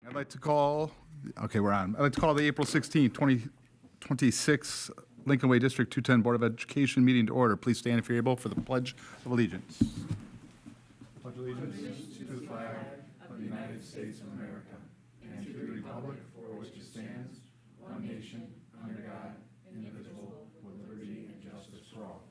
I'd like to call, we're on. I'd like to call the April 16, 2026 Lincoln Way District 210 Board of Education meeting to order. Please stand if you're able for the Pledge of Allegiance. Pledge allegiance to the flag of the United States of America and to the republic for which it stands, one nation, under God, indivisible, with liberty and justice for all.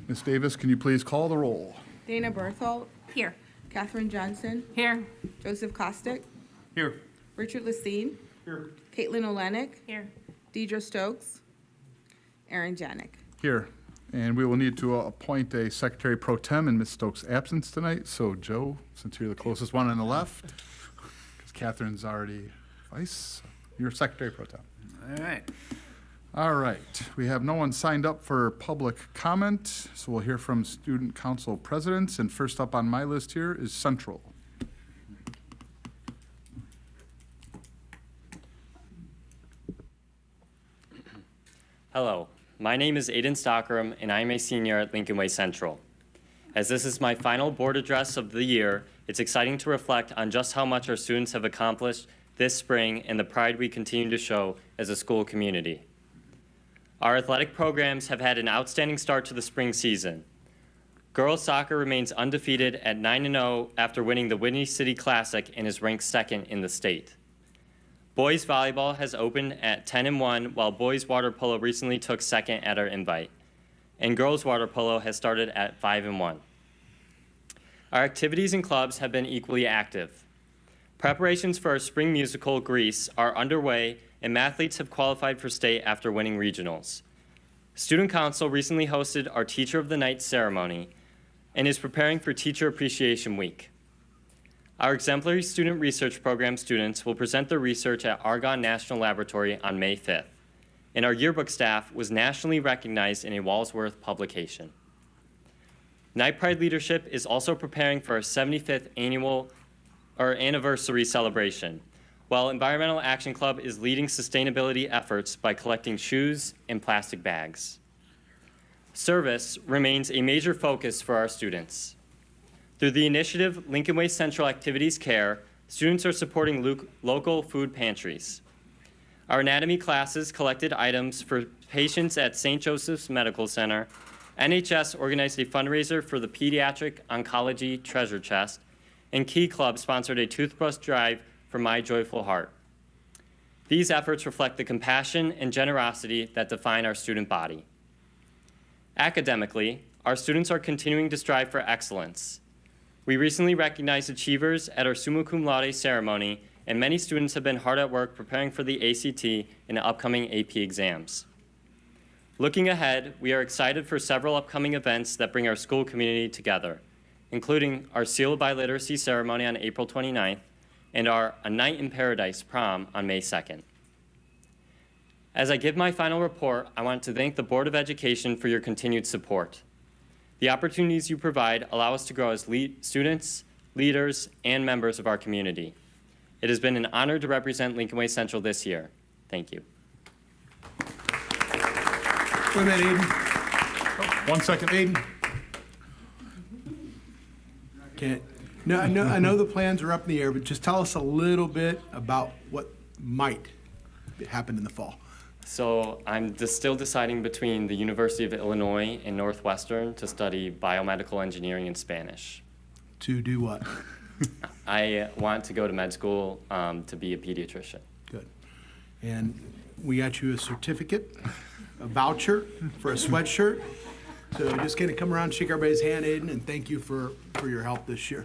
Ms. Davis, can you please call the roll? Dana Berthold. Here. Catherine Johnson. Here. Joseph Kostick. Here. Richard Lestine. Here. Caitlin Olenek. Here. Deidre Stokes. Aaron Janik. Here. And we will need to appoint a Secretary Pro Tem in Ms. Stokes' absence tonight. So, Joe, since you're the closest one on the left, because Catherine's already vice, you're Secretary Pro Tem. All right. All right. We have no one signed up for public comment, so we'll hear from Student Council presidents. And first up on my list here is Central. Hello, my name is Aiden Stockeram, and I am a senior at Lincoln Way Central. As this is my final board address of the year, it's exciting to reflect on just how much our students have accomplished this spring and the pride we continue to show as a school community. Our athletic programs have had an outstanding start to the spring season. Girls soccer remains undefeated at 9-0 after winning the Windy City Classic and is ranked second in the state. Boys volleyball has opened at 10-1, while boys water polo recently took second at our invite. And girls water polo has started at 5-1. Our activities and clubs have been equally active. Preparations for our spring musical, Grease, are underway, and mathletes have qualified for state after winning regionals. Student Council recently hosted our Teacher of the Night ceremony and is preparing for Teacher Appreciation Week. Our Exemplary Student Research Program students will present their research at Argonne National Laboratory on May 5th, and our yearbook staff was nationally recognized in a Walsworth publication. Night Pride Leadership is also preparing for our 75th anniversary celebration, while Environmental Action Club is leading sustainability efforts by collecting shoes and plastic bags. Service remains a major focus for our students. Through the initiative Lincoln Way Central Activities Care, students are supporting local food pantries. Our anatomy classes collected items for patients at St. Joseph's Medical Center. NHS organized a fundraiser for the Pediatric Oncology Treasure Chest, and Key Club sponsored a toothbrush drive for My Joyful Heart. These efforts reflect the compassion and generosity that define our student body. Academically, our students are continuing to strive for excellence. We recently recognized achievers at our summa cum laude ceremony, and many students have been hard at work preparing for the ACT and the upcoming AP exams. Looking ahead, we are excited for several upcoming events that bring our school community together, including our Seal by Literacy ceremony on April 29th and our A Night in Paradise prom on May 2nd. As I give my final report, I want to thank the Board of Education for your continued support. The opportunities you provide allow us to grow as students, leaders, and members of our community. It has been an honor to represent Lincoln Way Central this year. Thank you. Wait a minute, Aiden. Oh, 1 second. Aiden. Can't. No, I know the plans are up in the air, but just tell us a little bit about what might happen in the fall. So I'm still deciding between the University of Illinois and Northwestern to study biomedical engineering and Spanish. To do what? I want to go to med school to be a pediatrician. Good. And we got you a certificate, a voucher for a sweatshirt. So just kind of come around, shake everybody's hand, Aiden, and thank you for your help this year.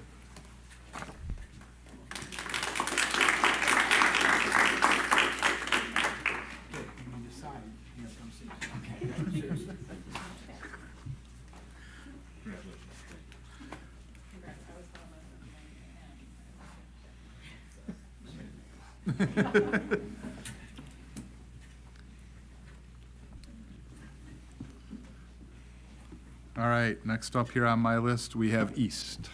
All right, next up here on my list, we have East.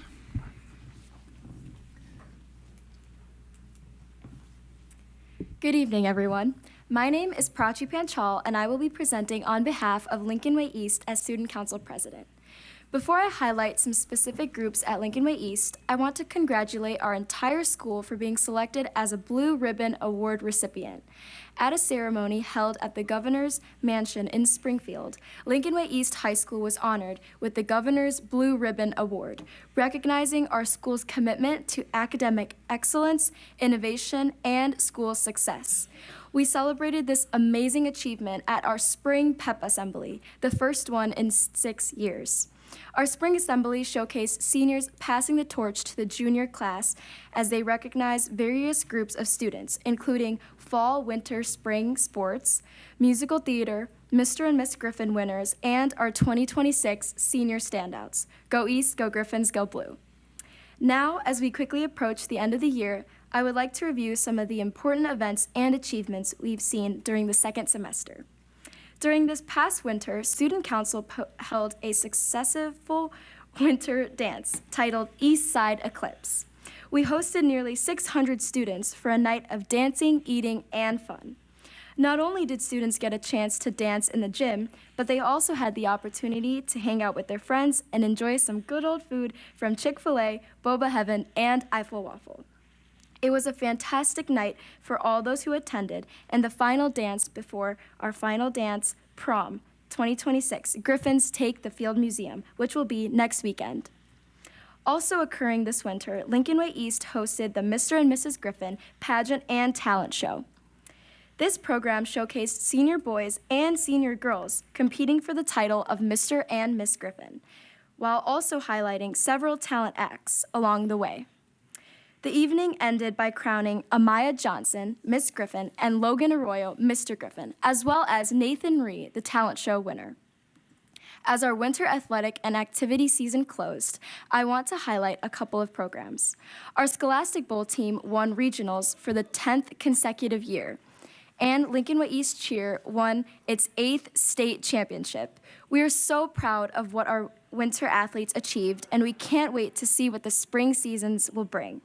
Good evening, everyone. My name is Prachi Panchal, and I will be presenting on behalf of Lincoln Way East as Student Council President. Before I highlight some specific groups at Lincoln Way East, I want to congratulate our entire school for being selected as a Blue Ribbon Award recipient. At a ceremony held at the Governor's Mansion in Springfield, Lincoln Way East High School was honored with the Governor's Blue Ribbon Award, recognizing our school's commitment to academic excellence, innovation, and school success. We celebrated this amazing achievement at our Spring Pep Assembly, the first one in 6 years. Our Spring Assembly showcased seniors passing the torch to the junior class as they recognized various groups of students, including fall, winter, spring sports, musical theater, Mr. and Miss Griffin winners, and our 2026 senior standouts. Go East, go Griffins, go Blue. Now, as we quickly approach the end of the year, I would like to review some of the important events and achievements we've seen during the second semester. During this past winter, Student Council held a successful winter dance titled East Side Eclipse. We hosted nearly 600 students for a night of dancing, eating, and fun. Not only did students get a chance to dance in the gym, but they also had the opportunity to hang out with their friends and enjoy some good old food from Chick-fil-A, Boba Heaven, and Eiffel Waffle. It was a fantastic night for all those who attended, and the final dance before our final dance, Prom 2026, Griffins Take the Field Museum, which will be next weekend. Also occurring this winter, Lincoln Way East hosted the Mr. and Mrs. Griffin pageant and talent show. This program showcased senior boys and senior girls competing for the title of Mr. and Miss Griffin, while also highlighting several talent acts along the way. The evening ended by crowning Amaya Johnson, Miss Griffin, and Logan Arroyo, Mr. Griffin, as well as Nathan Ree, the talent show winner. As our winter athletic and activity season closed, I want to highlight a couple of programs. Our Scholastic Bowl team won regionals for the 10th consecutive year, and Lincoln Way East Cheer won its 8th state championship. We are so proud of what our winter athletes achieved, and we can't wait to see what the spring seasons will bring.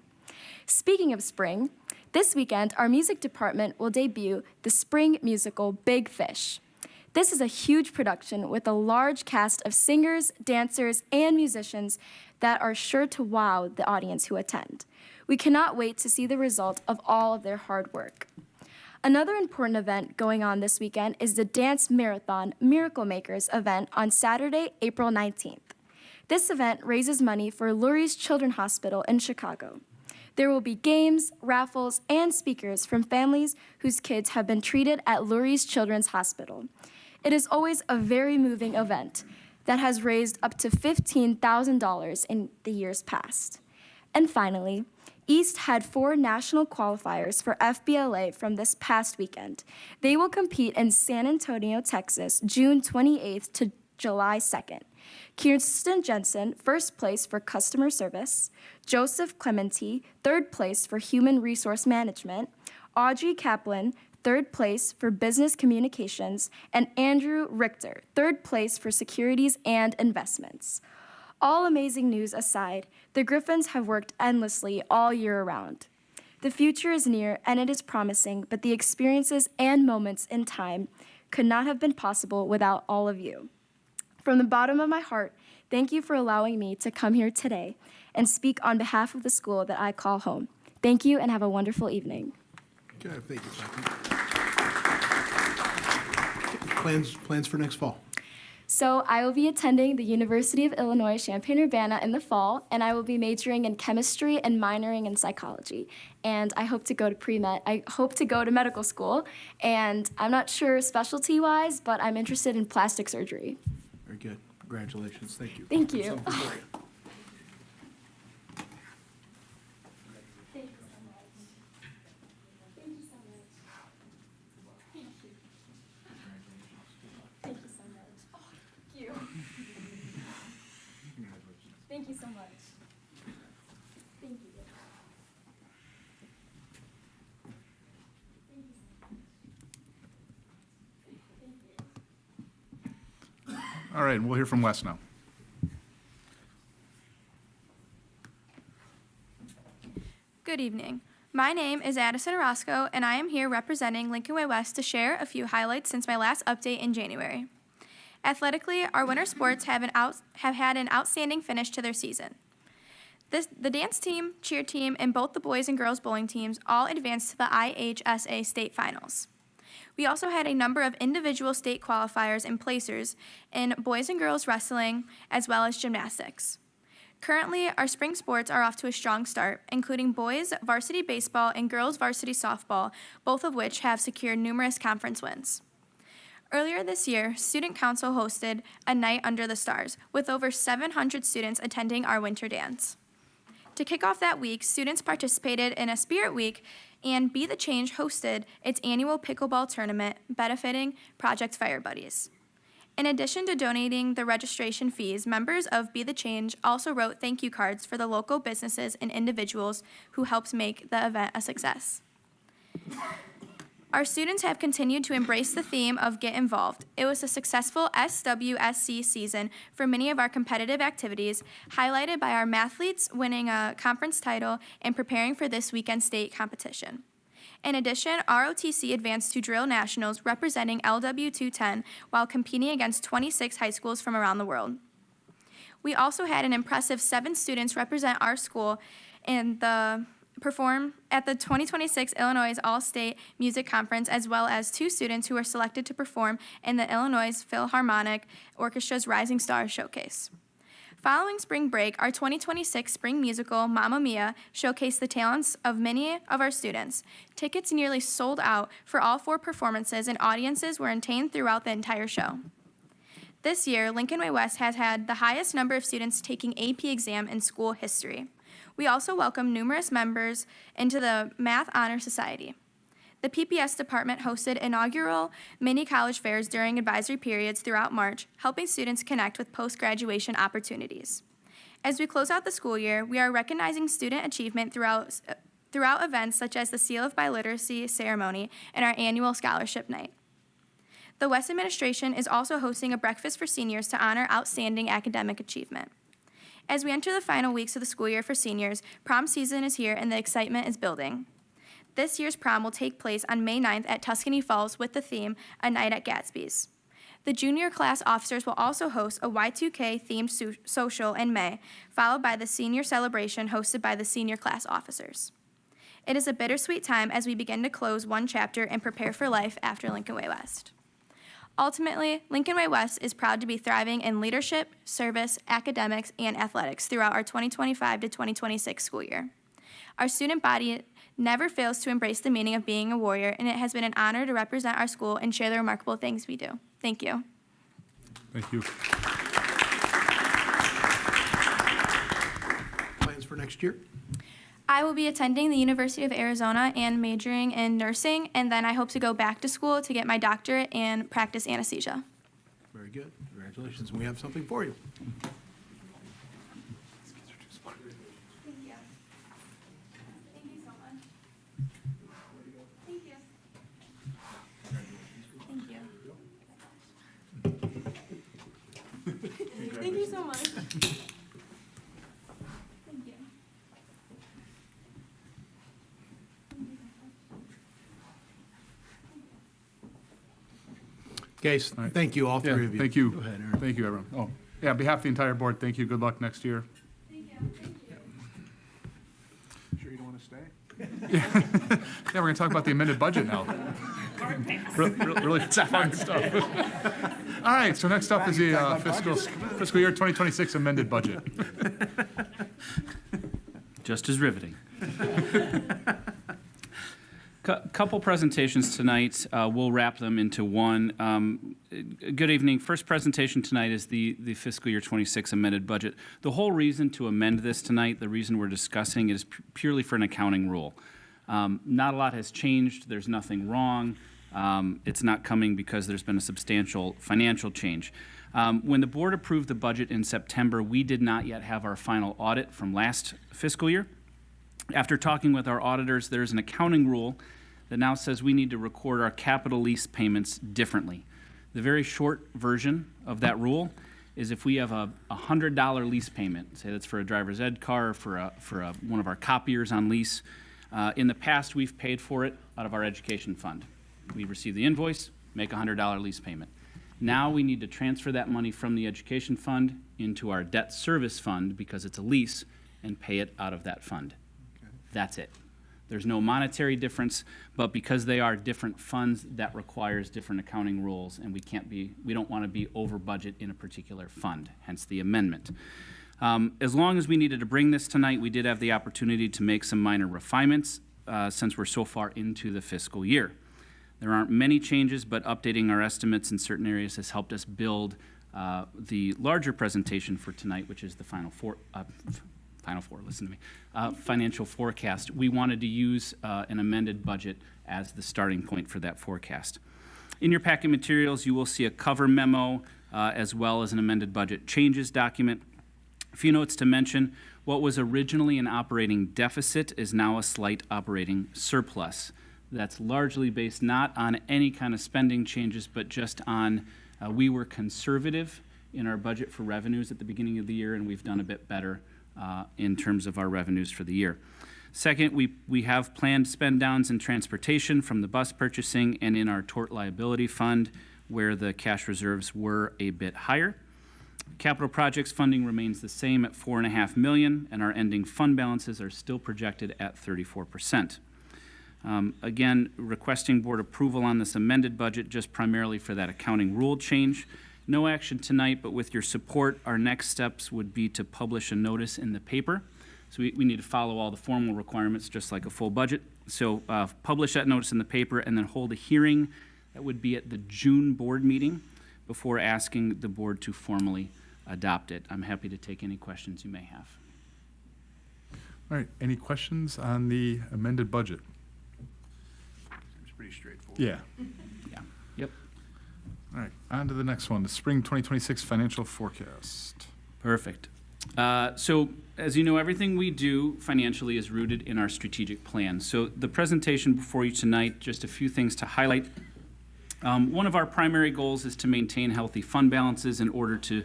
Speaking of spring, this weekend our music department will debut the spring musical Big Fish. This is a huge production with a large cast of singers, dancers, and musicians that are sure to wow the audience who attend. We cannot wait to see the result of all of their hard work. Another important event going on this weekend is the Dance Marathon Miracle Makers event on Saturday, April 19th. This event raises money for Lurie's Children's Hospital in Chicago. There will be games, raffles, and speakers from families whose kids have been treated at Lurie's Children's Hospital. It is always a very moving event that has raised up to $15,000 in the years past. And finally, East had 4 national qualifiers for FBLA from this past weekend. They will compete in San Antonio, Texas, June 28th to July 2nd. Kirsten Jensen, first place for customer service. Joseph Clementi, third place for human resource management. Audrey Kaplan, third place for business communications. And Andrew Richter, third place for securities and investments. All amazing news aside, the Griffins have worked endlessly all year around. The future is near and it is promising, but the experiences and moments in time could not have been possible without all of you. From the bottom of my heart, thank you for allowing me to come here today and speak on behalf of the school that I call home. Thank you and have a wonderful evening. Okay, thank you, Becky. Plans for next fall? So I will be attending the University of Illinois Champaign-Urbana in the fall, and I will be majoring in chemistry and minoring in psychology. And I hope to go to pre-med. I hope to go to medical school, and I'm not sure specialty-wise, but I'm interested in plastic surgery. Very good. Congratulations. Thank you. Thank you. Something for you. Thank you so much. Thank you so much. Thank you. Thank you so much. Oh, thank you. Thank you so much. Thank you. All right, we'll hear from Wes now. Good evening. My name is Addison Orozco, and I am here representing Lincoln Way West to share a few highlights since my last update in January. Athletically, our winter sports have had an outstanding finish to their season. The dance team, cheer team, and both the boys and girls bowling teams all advanced to the IHSA state finals. We also had a number of individual state qualifiers and placers in boys and girls wrestling, as well as gymnastics. Currently, our spring sports are off to a strong start, including boys varsity baseball and girls varsity softball, both of which have secured numerous conference wins. Earlier this year, Student Council hosted a night under the stars, with over 700 students attending our winter dance. To kick off that week, students participated in a Spirit Week, and Be the Change hosted its annual pickleball tournament benefiting Project Fire Buddies. In addition to donating the registration fees, members of Be the Change also wrote thank you cards for the local businesses and individuals who helped make the event a success. Our students have continued to embrace the theme of Get Involved. It was a successful SWSC season for many of our competitive activities, highlighted by our mathletes winning a conference title and preparing for this weekend's state competition. In addition, ROTC advanced to drill nationals representing LW210 while competing against 26 high schools from around the world. We also had an impressive 7 students represent our school in perform at the 2026 Illinois All-State Music Conference, as well as 2 students who were selected to perform in the Illinois Philharmonic Orchestra's Rising Stars Showcase. Following spring break, our 2026 spring musical, Mamma Mia, showcased the talents of many of our students. Tickets nearly sold out for all 4 performances, and audiences were entertained throughout the entire show. This year, Lincoln Way West has had the highest number of students taking AP exam in school history. We also welcome numerous members into the Math Honor Society. The PPS department hosted inaugural mini college fairs during advisory periods throughout March, helping students connect with post-graduation opportunities. As we close out the school year, we are recognizing student achievement throughout events such as the Seal of Biliteracy ceremony and our annual scholarship night. The West administration is also hosting a breakfast for seniors to honor outstanding academic achievement. As we enter the final weeks of the school year for seniors, prom season is here and the excitement is building. This year's prom will take place on May 9th at Tuscany Falls with the theme, A Night at Gatsby's. The junior class officers will also host a Y2K themed social in May, followed by the senior celebration hosted by the senior class officers. It is a bittersweet time as we begin to close one chapter and prepare for life after Lincoln Way West. Ultimately, Lincoln Way West is proud to be thriving in leadership, service, academics, and athletics throughout our 2025 to 2026 school year. Our student body never fails to embrace the meaning of being a warrior, and it has been an honor to represent our school and share the remarkable things we do. Thank you. Thank you. Plans for next year? I will be attending the University of Arizona and majoring in nursing, and then I hope to go back to school to get my doctorate and practice anesthesia. Very good. Congratulations. And we have something for you. Thank you. Thank you so much. Thank you. Thank you. Thank you so much. Thank you. Guys, All right. thank you, all Yeah, 3 of you. thank you. Go ahead, Aaron. Thank you, everyone. Oh, yeah, on behalf of the entire board, thank you. Good luck next year. Thank you. Thank you. Sure you don't want to stay? Yeah, we're going to talk about the amended budget now. Really fun stuff. All right, so next up is the fiscal year 2026 amended budget. Just as riveting. Couple presentations tonight. We'll wrap them into one. Good evening. First presentation tonight is the fiscal year 26 amended budget. The whole reason to amend this tonight, the reason we're discussing it is purely for an accounting rule. Not a lot has changed. There's nothing wrong. It's not coming because there's been a substantial financial change. When the board approved the budget in September, we did not yet have our final audit from last fiscal year. After talking with our auditors, there's an accounting rule that now says we need to record our capital lease payments differently. The very short version of that rule is if we have a $100 lease payment, say that's for a driver's ed car, for one of our copiers on lease. In the past, we've paid for it out of our education fund. We receive the invoice, make a $100 lease payment. Now we need to transfer that money from the education fund into our debt service fund because it's a lease and pay it out of that fund. That's it. There's no monetary difference, but because they are different funds, that requires different accounting rules, and we don't want to be over budget in a particular fund, hence the amendment. As long as we needed to bring this tonight, we did have the opportunity to make some minor refinements since we're so far into the fiscal year. There aren't many changes, but updating our estimates in certain areas has helped us build the larger presentation for tonight, which is the financial forecast. We wanted to use an amended budget as the starting point for that forecast. In your packet materials, you will see a cover memo as well as an amended budget changes document. A few notes to mention: what was originally an operating deficit is now a slight operating surplus. That's largely based not on any kind of spending changes, but just on we were conservative in our budget for revenues at the beginning of the year, and we've done a bit better in terms of our revenues for the year. Second, we have planned spend downs in transportation from the bus purchasing and in our tort liability fund, where the cash reserves were a bit higher. Capital projects funding remains the same at $4.5 million, and our ending fund balances are still projected at 34%. Again, requesting board approval on this amended budget just primarily for that accounting rule change. No action tonight, but with your support, our next steps would be to publish a notice in the paper. So we need to follow all the formal requirements just like a full budget. So publish that notice in the paper and then hold a hearing that would be at the June board meeting before asking the board to formally adopt it. I'm happy to take any questions you may have. All right, any questions on the amended budget? It's pretty straightforward. Yeah. Yeah. Yep. All right, on to the next one, the spring 2026 financial forecast. Perfect. So as you know, everything we do financially is rooted in our strategic plan. So the presentation before you tonight, just a few things to highlight. One of our primary goals is to maintain healthy fund balances in order to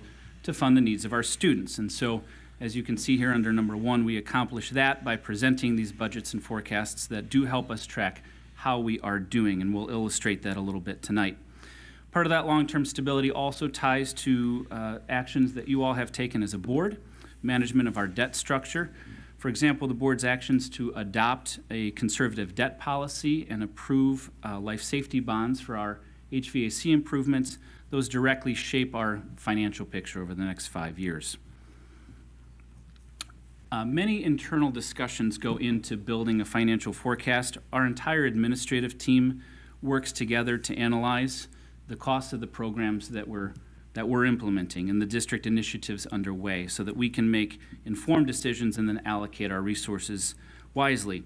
fund the needs of our students. And so, as you can see here under number 1, we accomplish that by presenting these budgets and forecasts that do help us track how we are doing, and we'll illustrate that a little bit tonight. Part of that long-term stability also ties to actions that you all have taken as a board, management of our debt structure. For example, the board's actions to adopt a conservative debt policy and approve life safety bonds for our HVAC improvements. Those directly shape our financial picture over the next 5 years. Many internal discussions go into building a financial forecast. Our entire administrative team works together to analyze the costs of the programs that we're implementing and the district initiatives underway so that we can make informed decisions and then allocate our resources wisely.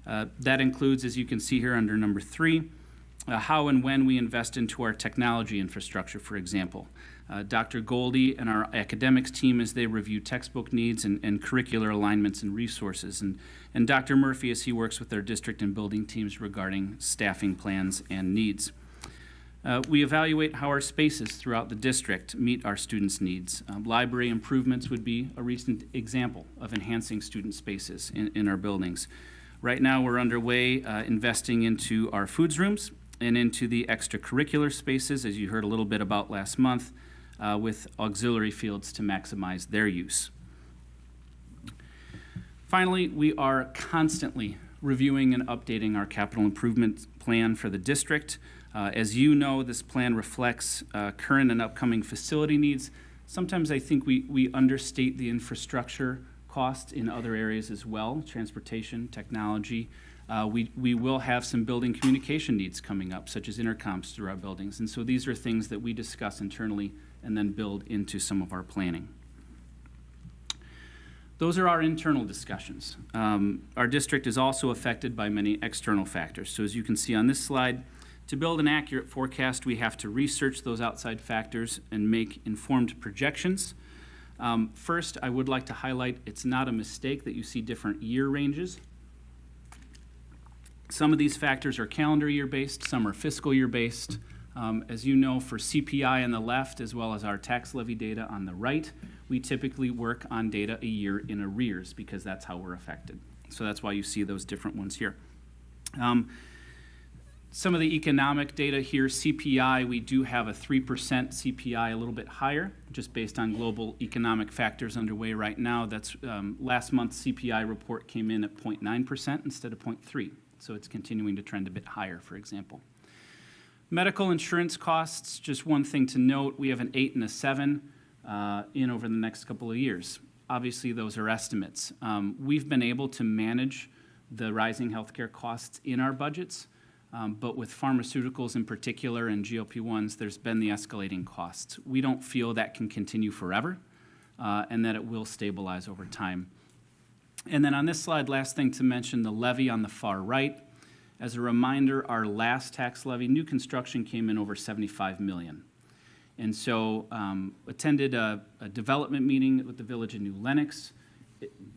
That includes, as you can see here under number 3, how and when we invest into our technology infrastructure, for example. Dr. Goldie and our academics team as they review textbook needs and curricular alignments and resources, and Dr. Murphy as he works with our district and building teams regarding staffing plans and needs. We evaluate how our spaces throughout the district meet our students' needs. Library improvements would be a recent example of enhancing student spaces in our buildings. Right now, we're underway investing into our foods rooms and into the extracurricular spaces, as you heard a little bit about last month, with auxiliary fields to maximize their use. Finally, we are constantly reviewing and updating our capital improvement plan for the district. As you know, this plan reflects current and upcoming facility needs. Sometimes I think we understate the infrastructure costs in other areas as well, transportation, technology. We will have some building communication needs coming up, such as intercoms through our buildings. And so these are things that we discuss internally and then build into some of our planning. Those are our internal discussions. Our district is also affected by many external factors. So as you can see on this slide, to build an accurate forecast, we have to research those outside factors and make informed projections. First, I would like to highlight it's not a mistake that you see different year ranges. Some of these factors are calendar year based, some are fiscal year based. As you know, for CPI on the left, as well as our tax levy data on the right, we typically work on data a year in arrears because that's how we're affected. So that's why you see those different ones here. Some of the economic data here, CPI, we do have a 3% CPI, a little bit higher, just based on global economic factors underway right now. That's last month's CPI report came in at 0.9% instead of 0.3%. So it's continuing to trend a bit higher, for example. Medical insurance costs, just one thing to note, we have an 8 and a 7 in over the next couple of years. Obviously, those are estimates. We've been able to manage the rising healthcare costs in our budgets, but with pharmaceuticals in particular and GLP-1s, there's been the escalating costs. We don't feel that can continue forever, and that it will stabilize over time. And then on this slide, last thing to mention, the levy on the far right. As a reminder, our last tax levy, new construction, came in over $75 million. And so attended a development meeting with the Village of New Lenox.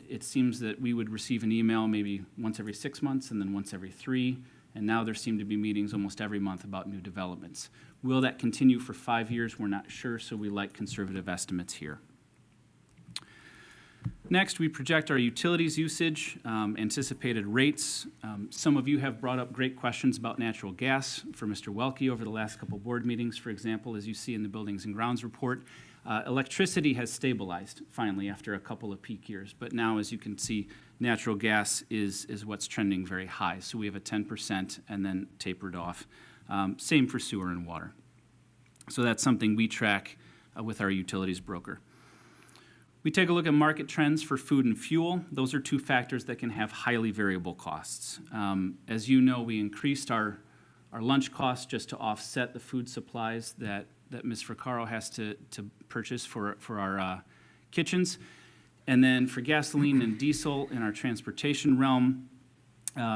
It seems that we would receive an email maybe once every 6 months and then once every 3. And now there seem to be meetings almost every month about new developments. Will that continue for 5 years? We're not sure, so we like conservative estimates here. Next, we project our utilities usage, anticipated rates. Some of you have brought up great questions about natural gas for Mr. Welke over the last couple board meetings, for example, as you see in the Buildings and Grounds report. Electricity has stabilized, finally, after a couple of peak years. But now, as you can see, natural gas is what's trending very high. So we have a 10% and then tapered off. Same for sewer and water. So that's something we track with our utilities broker. We take a look at market trends for food and fuel. Those are two factors that can have highly variable costs. As you know, we increased our lunch costs just to offset the food supplies that Ms. Fracaro has to purchase for our kitchens. And then for gasoline and diesel in our transportation realm,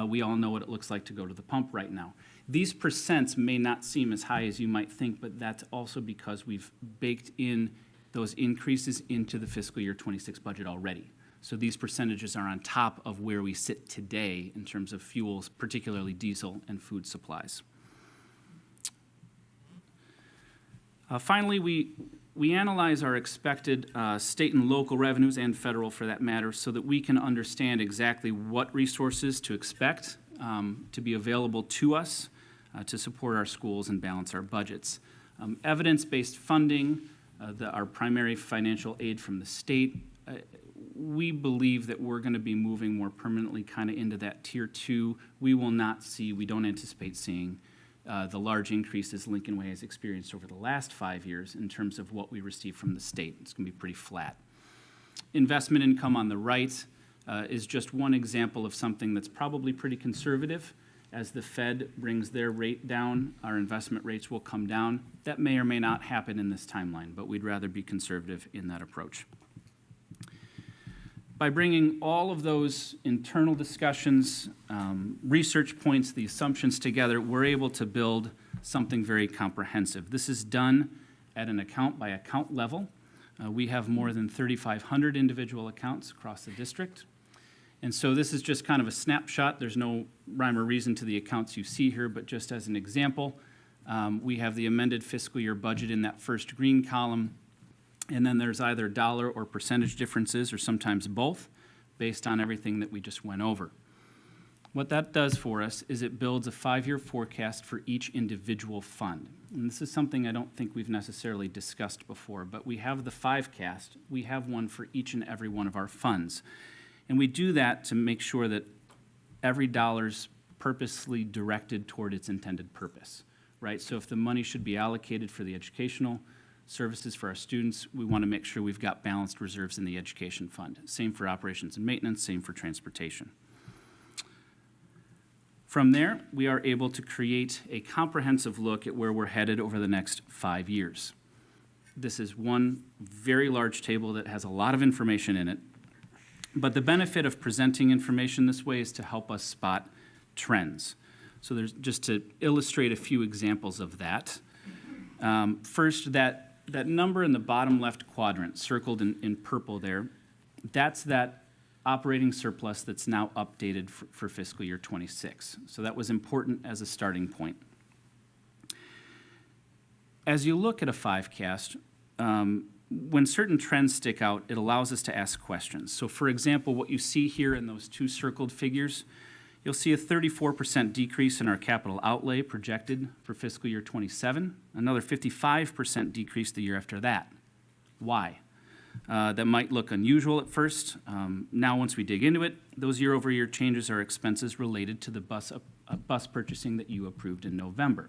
we all know what it looks like to go to the pump right now. These percents may not seem as high as you might think, but that's also because we've baked in those increases into the fiscal year 26 budget already. So these percentages are on top of where we sit today in terms of fuels, particularly diesel and food supplies. Finally, we analyze our expected state and local revenues, and federal for that matter, so that we can understand exactly what resources to expect to be available to us to support our schools and balance our budgets. Evidence-based funding, our primary financial aid from the state, we believe that we're going to be moving more permanently kind of into that tier 2. We don't anticipate seeing the large increases Lincoln Way has experienced over the last 5 years in terms of what we receive from the state. It's going to be pretty flat. Investment income on the right is just one example of something that's probably pretty conservative. As the Fed brings their rate down, our investment rates will come down. That may or may not happen in this timeline, but we'd rather be conservative in that approach. By bringing all of those internal discussions, research points, the assumptions together, we're able to build something very comprehensive. This is done at an account-by-account level. We have more than 3,500 individual accounts across the district. And so this is just kind of a snapshot. There's no rhyme or reason to the accounts you see here, but just as an example, we have the amended fiscal year budget in that first green column, and then there's either dollar or percentage differences, or sometimes both, based on everything that we just went over. What that does for us is it builds a 5-year forecast for each individual fund. And this is something I don't think we've necessarily discussed before, but we have the 5cast. We have one for each and every one of our funds. And we do that to make sure that every dollar's purposely directed toward its intended purpose, right? So if the money should be allocated for the educational services for our students, we want to make sure we've got balanced reserves in the education fund. Same for operations and maintenance, same for transportation. From there, we are able to create a comprehensive look at where we're headed over the next 5 years. This is one very large table that has a lot of information in it. But the benefit of presenting information this way is to help us spot trends. So there's just to illustrate a few examples of that. First, that number in the bottom left quadrant, circled in purple there, that's that operating surplus that's now updated for fiscal year 26. So that was important as a starting point. As you look at a 5cast, when certain trends stick out, it allows us to ask questions. So for example, what you see here in those two circled figures, You'll see a 34% decrease in our capital outlay projected for fiscal year '27, another 55% decrease the year after that. Why? That might look unusual at first. Now, once we dig into it, those year-over-year changes are expenses related to the bus purchasing that you approved in November.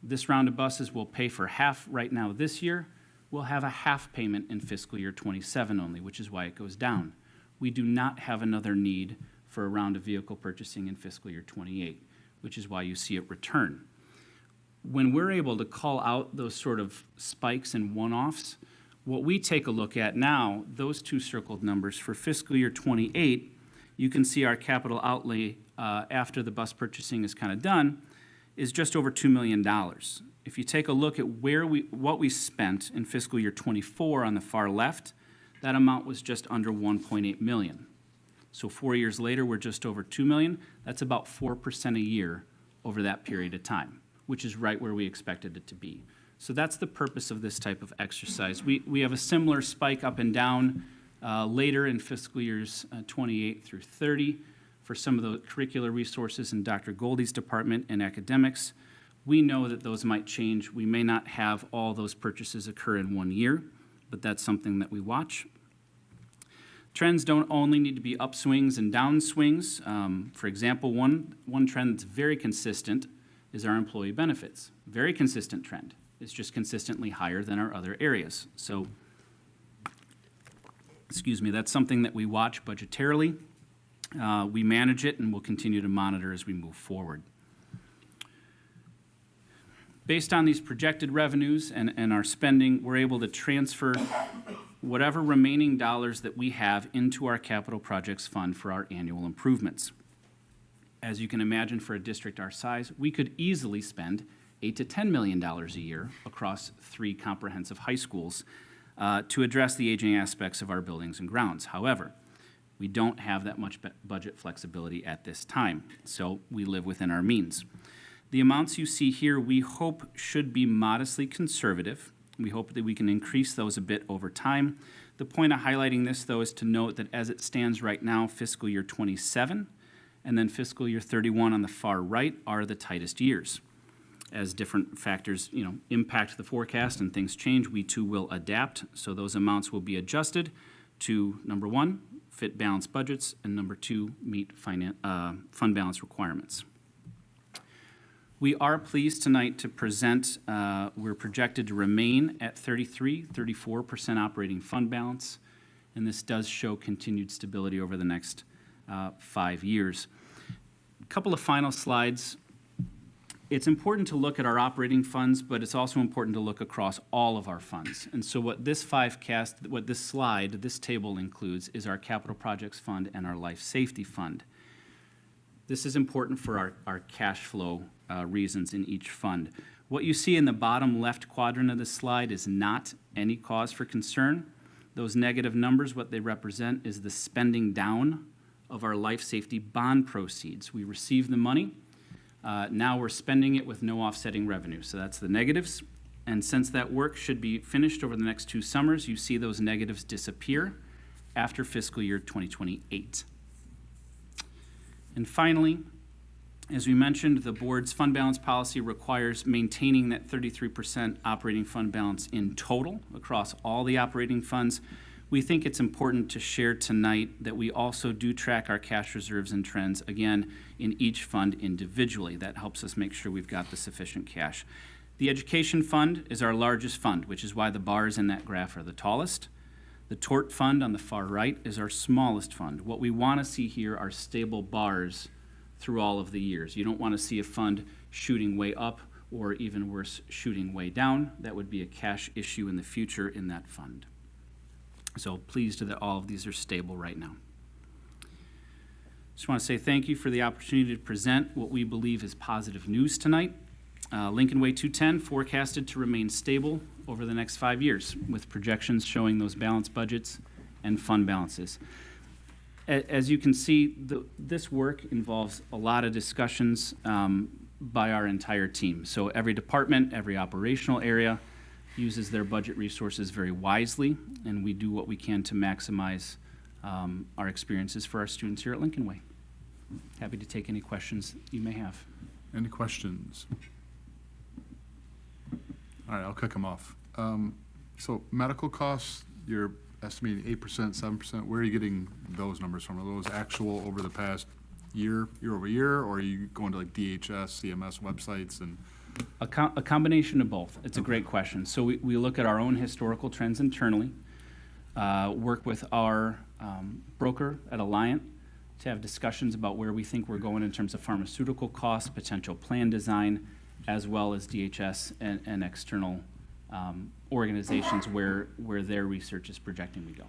This round of buses will pay for half right now this year. We'll have a half payment in fiscal year '27 only, which is why it goes down. We do not have another need for a round of vehicle purchasing in fiscal year '28, which is why you see it return. When we're able to call out those sort of spikes and one-offs, what we take a look at now, those two circled numbers for fiscal year '28, you can see our capital outlay after the bus purchasing is kind of done is just over $2 million. If you take a look at what we spent in fiscal year '24 on the far left, that amount was just under 1.8 million. So 4 years later, we're just over 2 million. That's about 4% a year over that period of time, which is right where we expected it to be. So that's the purpose of this type of exercise. We have a similar spike up and down later in fiscal years '28 through '30 for some of the curricular resources in Dr. Goldie's department and academics. We know that those might change. We may not have all those purchases occur in 1 year, but that's something that we watch. Trends don't only need to be upswings and downswings. For example, one trend that's very consistent is our employee benefits. Very consistent trend. It's just consistently higher than our other areas. So, that's something that we watch budgetarily. We manage it and we'll continue to monitor as we move forward. Based on these projected revenues and our spending, we're able to transfer whatever remaining dollars that we have into our capital projects fund for our annual improvements. As you can imagine, for a district our size, we could easily spend $8 to $10 million a year across 3 comprehensive high schools to address the aging aspects of our buildings and grounds. However, we don't have that much budget flexibility at this time, so we live within our means. The amounts you see here, we hope should be modestly conservative. We hope that we can increase those a bit over time. The point of highlighting this, though, is to note that as it stands right now, fiscal year '27 and then fiscal year '31 on the far right are the tightest years. As different factors, impact the forecast and things change, we too will adapt. So those amounts will be adjusted to, number 1, fit balanced budgets, and number 2, meet fund balance requirements. We are pleased tonight to present, we're projected to remain at 34% operating fund balance, and this does show continued stability over the next 5 years. A couple of final slides. It's important to look at our operating funds, but it's also important to look across all of our funds. And so what this this table includes is our capital projects fund and our life safety fund. This is important for our cash flow reasons in each fund. What you see in the bottom left quadrant of this slide is not any cause for concern. Those negative numbers, what they represent is the spending down of our life safety bond proceeds. We receive the money. Now we're spending it with no offsetting revenue. So that's the negatives. And since that work should be finished over the next 2 summers, you see those negatives disappear after fiscal year 2028. And finally, as we mentioned, the board's fund balance policy requires maintaining that 33% operating fund balance in total across all the operating funds. We think it's important to share tonight that we also do track our cash reserves and trends, again, in each fund individually. That helps us make sure we've got the sufficient cash. The education fund is our largest fund, which is why the bars in that graph are the tallest. The tort fund on the far right is our smallest fund. What we want to see here are stable bars through all of the years. You don't want to see a fund shooting way up or even worse, shooting way down. That would be a cash issue in the future in that fund. So pleased that all of these are stable right now. Just want to say thank you for the opportunity to present what we believe is positive news tonight. Lincoln Way 210 forecasted to remain stable over the next 5 years, with projections showing those balanced budgets and fund balances. As you can see, this work involves a lot of discussions by our entire team. So every department, every operational area uses their budget resources very wisely, and we do what we can to maximize our experiences for our students here at Lincoln Way. Happy to take any questions you may have. Any questions? All right, I'll kick them off. So medical costs, you're estimating 8%, 7%. Where are you getting those numbers from? Are those actual over the past year over year, or are you going to like DHS, CMS websites and? A combination of both. It's a great question. So we look at our own historical trends internally, work with our broker at Alliant to have discussions about where we think we're going in terms of pharmaceutical costs, potential plan design, as well as DHS and external organizations where their research is projecting we go.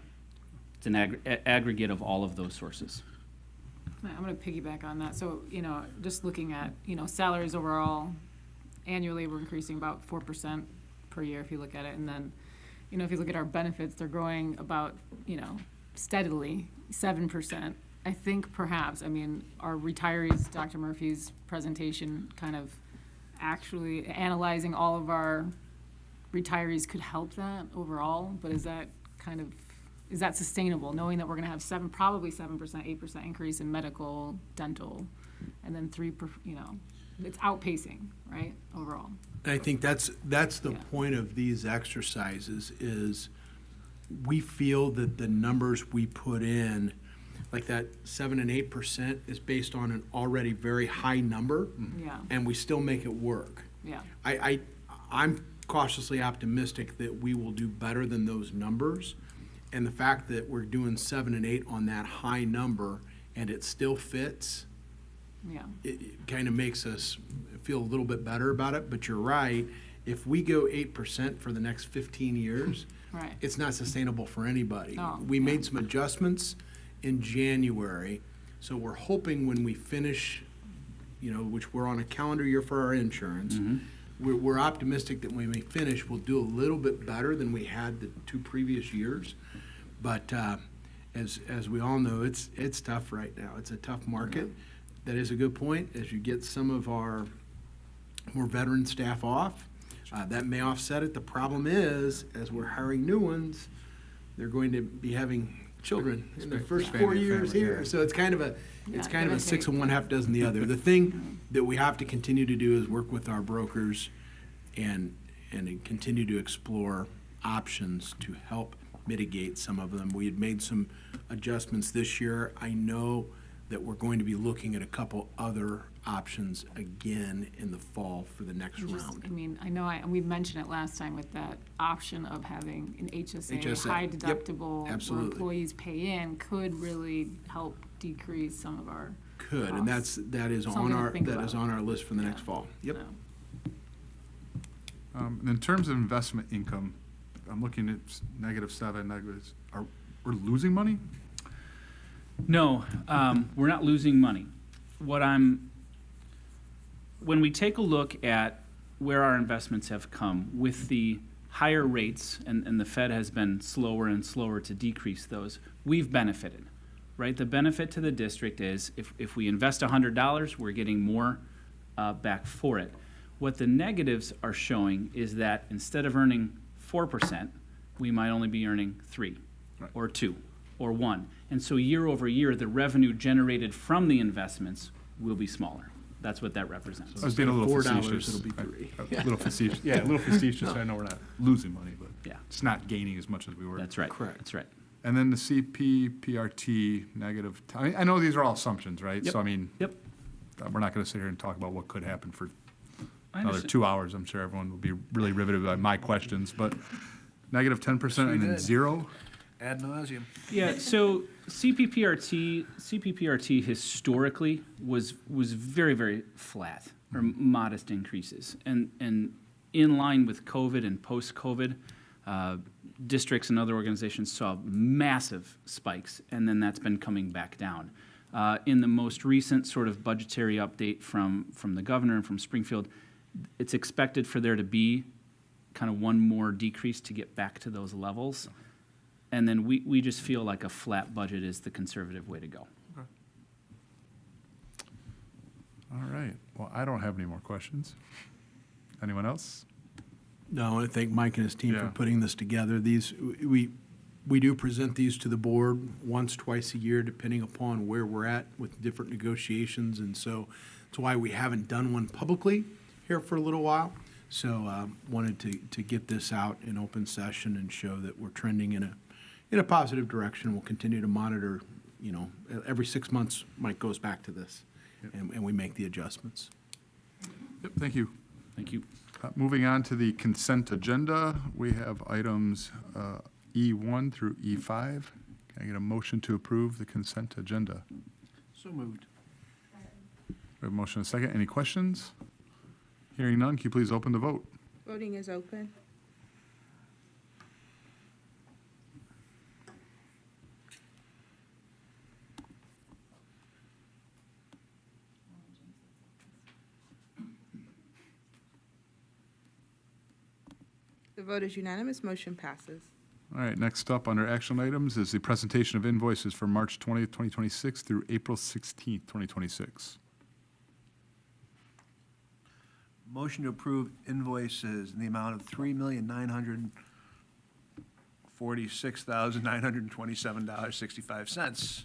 It's an aggregate of all of those sources. I'm going to piggyback on that. So, just looking at, salaries overall, annually, we're increasing about 4% per year if you look at it. And then, if you look at our benefits, they're growing about, steadily, 7%. I think perhaps, our retirees, Dr. Murphy's presentation kind of actually analyzing all of our retirees could help that overall, but is that sustainable, knowing that we're gonna have probably 7%, 8% increase in medical, dental, and then it's outpacing, right, overall? And I think that's the Yeah. point of these exercises is we feel that the numbers we put in, like that 7 and 8% is based on an already very high number, Yeah, and we still make it work. yeah, I'm cautiously optimistic that we will do better than those numbers. And the fact that we're doing 7 and 8 on that high number and it still fits, yeah, it kind of makes us feel a little bit better about it. But you're right, if we go 8% for the next 15 years, right, it's not sustainable for anybody. No, We yeah. made some adjustments in January, so we're hoping when we finish, which we're on a calendar year for our insurance, we're optimistic that when we finish, we'll do a little bit better than we had the 2 previous years. But as we all know, it's tough right now. It's a tough market. That is a good point. As you get some of our more veteran staff off, that may offset it. The problem is, as we're hiring new ones, they're going to be having children in the first Family 4 years family, here. yeah. So it's kind of a Yeah, 6 and 1/2 dozen the other. The thing that we have to continue to do is work with our brokers and continue to explore options to help mitigate some of them. We had made some adjustments this year. I know that we're going to be looking at a couple other options again in the fall for the next round. I know, and we mentioned it last time with that option of having an HSA, HSA, high yep, deductible, where absolutely. employees pay in, could really help decrease some of our Could, and that is Something on to our, think that is about. on our list for the next Yeah. fall. Yep. So, And in terms of investment income, I'm looking at -7, negatives. We're losing money? No, we're not losing money. When we take a look at where our investments have come with the higher rates, and the Fed has been slower and slower to decrease those, we've benefited, right? The benefit to the district is if we invest $100, we're getting more back for it. What the negatives are showing is that instead of earning 4%, we might only be earning 3 Right. or 2 or 1. And so year over year, the revenue generated from the investments will be smaller. That's what that represents. I was being a little $4, facetious. it'll be 3. A little facetious, yeah, a little facetious. I know we're not losing money, but Yeah. it's not gaining as much as we were. That's right. Correct. That's right. And then the CPPRT negative, I know these are all assumptions, right? Yep. So I mean, Yep. we're not going to sit here and talk about what could happen for I another understand. 2 hours. I'm sure everyone will be really riveted by my questions, but -10% and then did. 0? Ad nauseum. Yeah, so CPPRT historically was very, very flat or modest increases. And in line with COVID and post-COVID, districts and other organizations saw massive spikes, and then that's been coming back down. In the most recent sort of budgetary update from the governor and from Springfield, it's expected for there to be kind of one more decrease to get back to those levels. And then we just feel like a flat budget is the conservative way to go. All right. Well, I don't have any more questions. Anyone else? No, I want to thank Mike and his team for Yeah. putting this together. We do present these to the board once, twice a year, depending upon where we're at with different negotiations. And so that's why we haven't done one publicly here for a little while. So wanted to get this out in open session and show that we're trending in a positive direction. We'll continue to monitor, every 6 months, Mike goes back to this, and we make the adjustments. Yep, thank you. Thank you. Moving on to the consent agenda, we have items E1 through E5. Can I get a motion to approve the consent agenda? So moved. We have a motion and a second. Any questions? Hearing none, can you please open the vote? Voting is open. The vote is unanimous. Motion passes. All right, next up under action items is the presentation of invoices for March 20th, 2026 through April 16th, 2026. Motion to approve invoices in the amount of $3,946,927.65.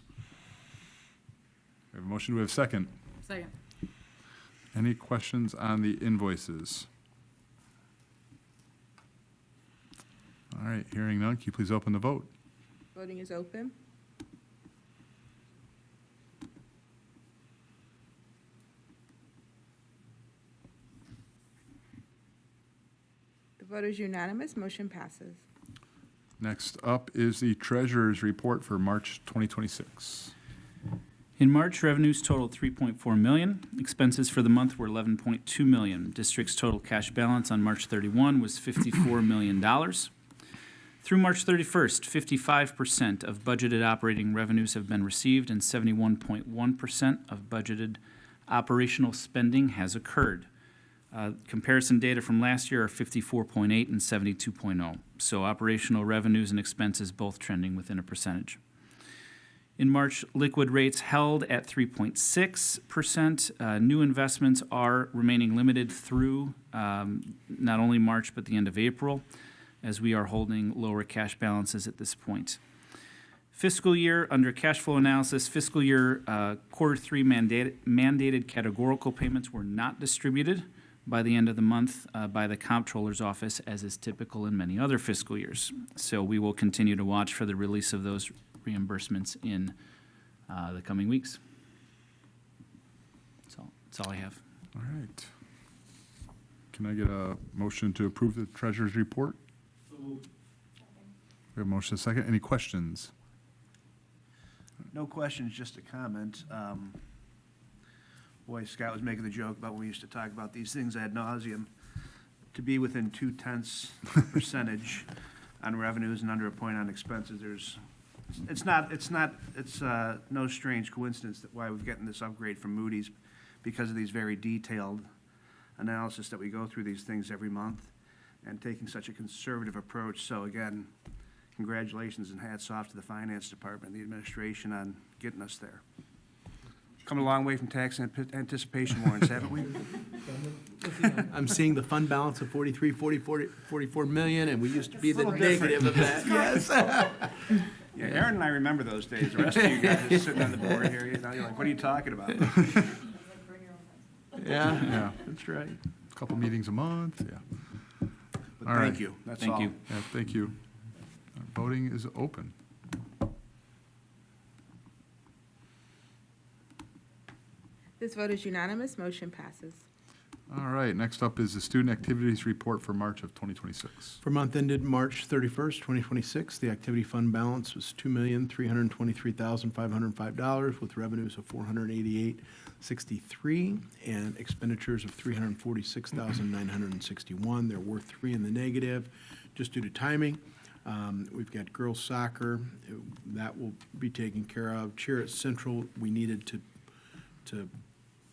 We have a motion. Do we have a second? Second. Any questions on the invoices? All right, hearing none, can you please open the vote? Voting is open. The vote is unanimous. Motion passes. Next up is the treasurer's report for March 2026. In March, revenues totaled $3.4 million. Expenses for the month were $11.2 million. District's total cash balance on March 31 was $54 million. Through March 31st, 55% of budgeted operating revenues have been received and 71.1% of budgeted operational spending has occurred. Comparison data from last year are 54.8 and 72.0. So operational revenues and expenses both trending within a percentage. In March, liquid rates held at 3.6%. New investments are remaining limited through not only March but the end of April, as we are holding lower cash balances at this point. Fiscal year, under cash flow analysis, fiscal year quarter three mandated categorical payments were not distributed by the end of the month by the comptroller's office, as is typical in many other fiscal years. So we will continue to watch for the release of those reimbursements in the coming weeks. That's all I have. All right. Can I get a motion to approve the treasurer's report? We have a motion and a second. Any questions? No questions, just a comment. Boy, Scott was making the joke about when we used to talk about these things ad nauseum. To be within 0.2% on revenues and under a point on expenses, it's no strange coincidence that why we've gotten this upgrade from Moody's, because of these very detailed analysis that we go through these things every month and taking such a conservative approach. So again, congratulations and hats off to the finance department and the administration on getting us there. Come a long way from tax anticipation warrants, haven't we? I'm seeing the fund balance of 44 million, and we used to be the negative of that. Yes. Yeah, Aaron and I remember those days. The rest of you guys sitting on the board here, you're like, what are you talking about? Yeah, that's right. A couple meetings a month, yeah. But All right. thank you, that's all. Thank you. Yeah, thank you. Voting is open. This vote is unanimous. Motion passes. All right, next up is the student activities report for March of 2026. For month ended March 31st, 2026, the activity fund balance was $2,323,505 with revenues of $488.63 and expenditures of $346,961. There were 3 in the negative just due to timing. We've got girls soccer, that will be taken care of. Cheer at Central, we needed to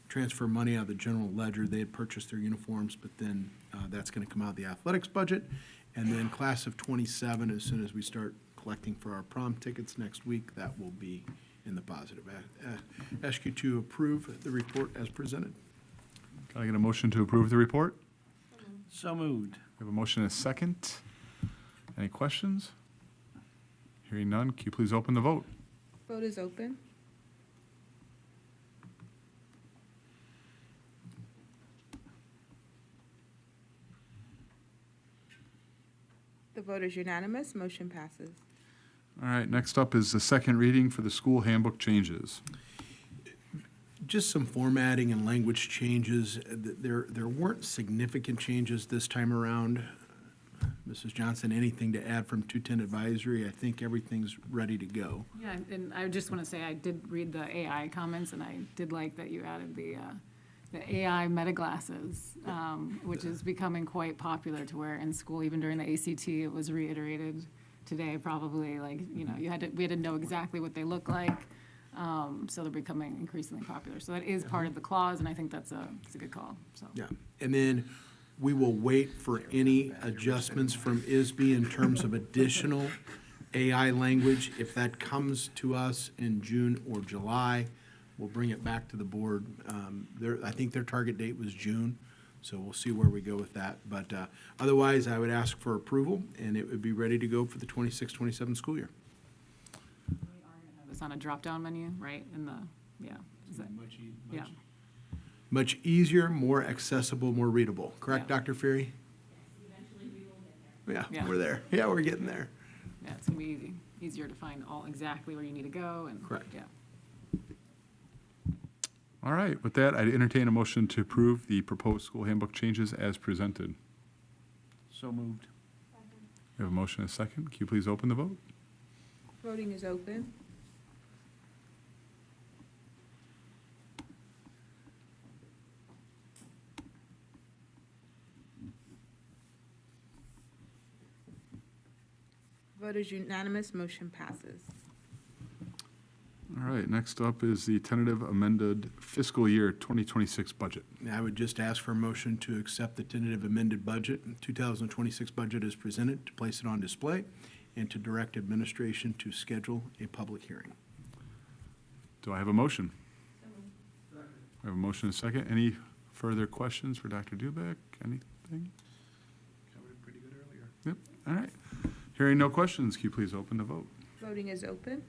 transfer money out of the general ledger. They had purchased their uniforms, but then that's going to come out of the athletics budget. And then class of 27, as soon as we start collecting for our prom tickets next week, that will be in the positive. Ask you to approve the report as presented. Can I get a motion to approve the report? So moved. We have a motion and a second. Any questions? Hearing none, can you please open the vote? Vote is open. The vote is unanimous, motion passes. All right, next up is the second reading for the school handbook changes. Just some formatting and language changes. There weren't significant changes this time around. Mrs. Johnson, anything to add from 210 Advisory? I think everything's ready to go. Yeah, and I just want to say, I did read the AI comments, and I did like that you added the AI meta glasses, which is becoming quite popular to wear in school, even during the ACT. It was reiterated today, probably, like, you know, we had to know exactly what they look like. So they're becoming increasingly popular. So that is part of the clause, and I think it's a good call, so. Yeah, and then we will wait for any adjustments from ISB in terms of additional AI language. If that comes to us in June or July, we'll bring it back to the board. I think their target date was June, so we'll see where we go with that. But otherwise, I would ask for approval, and it would be ready to go for the 26-27 school year. It's on a drop-down menu, right, in the, yeah. Is that- Yeah. Much easier, more accessible, more readable. Correct, Yeah. Dr. Fury? Yeah, Yeah. we're there. Yeah, we're getting there. Yeah, it's gonna be easier to find exactly where you need to go, and. Correct. Yeah. All right, with that, I'd entertain a motion to approve the proposed school handbook changes as presented. So moved. We have a motion and a second. Can you please open the vote? Voting is open. Vote is unanimous, motion passes. All right, next up is the tentative amended fiscal year 2026 budget. I would just ask for a motion to accept the tentative amended budget, 2026 budget as presented, to place it on display, and to direct administration to schedule a public hearing. Do I have a motion? I have a motion and a second. Any further questions for Dr. Dubek? Anything? Covered it pretty good earlier. Yep, all right. Hearing no questions, can you please open the vote? Voting is open.